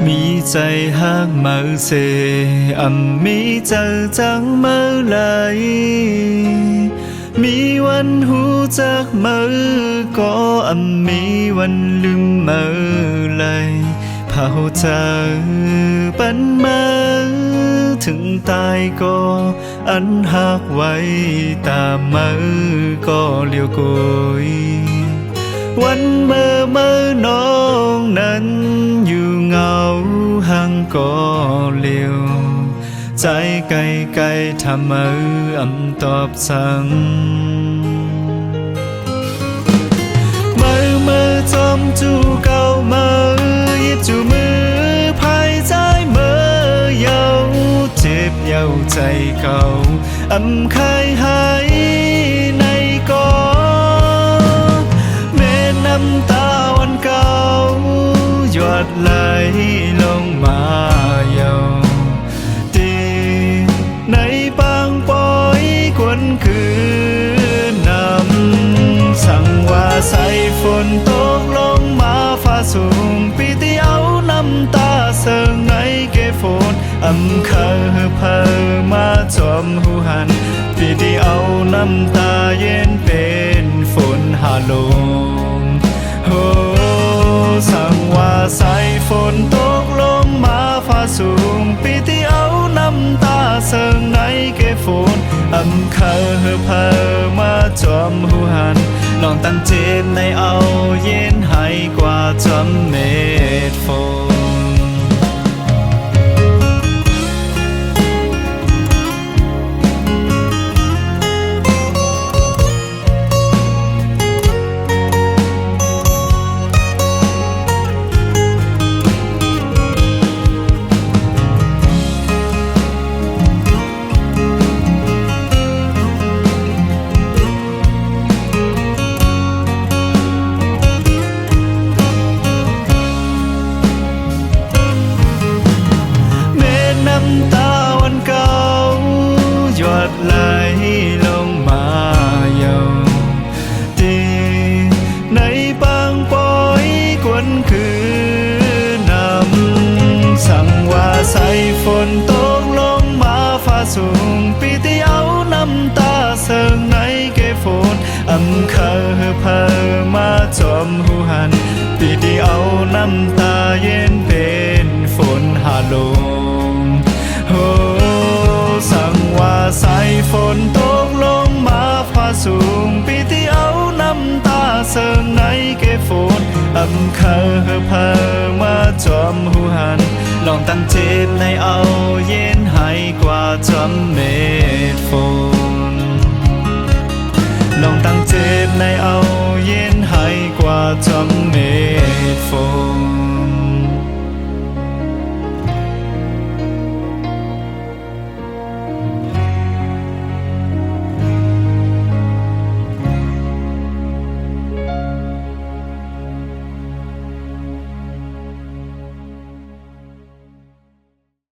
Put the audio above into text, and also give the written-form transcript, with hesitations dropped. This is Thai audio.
มีใจฮักมือเสมีเจอจังมือไหลมีวันหูจักมือก็มีวันลืมมือเลยเผาเจอปันมือถึงตายก็อันหักไว้ตามมือก็เลี้ยวกุยวันเมื่อน้องนั้นอยู่เงาห่างก็เลี้ยวใจไกลทำมือตอบสั่งมือจอมจูเก่ามือยิบจูมือภายใจมือเยาเจ็บเยาใจเก่าใครหายในก่อแม่น้ำตาวันเก่าหยดไหลลงมาเยาตีในปางปอยควนคืนนำสั่งว่าใส่ฝนตกลงมาฟ้าสูงปีที่เอาน้ำตาเสิงในเกฝนเคยเพอมาจอมหูหันปีที่เอาน้ำตาเย็นเป็นฝนหาลงโหสั่งว่าใส่ฝนตกลงมาฟ้าสูงปีที่เอาน้ำตาเสิงในเกฝนเคยเพอมาจอมหูหันลองตั้งเจ็บในเอาเย็นให้กว่าจำเม็ดฝนน้ำตาวันเก่าหยดไหลลงมาเยาตีในปางปอยควนคืนนำสั่งว่าใส่ฝนตกลงมาฟ้าสูงปีที่เอาน้ำตาเสิงในเกฝนเคยเพอมาจอมหูหันปีที่เอาน้ำตาเย็นเป็นฝนหาลงโอ้สั่งว่าใส่ฝนตกลงมาฟ้าสูงปีที่เอาน้ำตาเสิงในเกฝนเคยเพอมาจอมหูหันลองตั้งเจ็บในเอาเย็นให้กว่าจำเม็ดฝนลองตั้งเจ็บในเอาเย็นให้กว่าจำ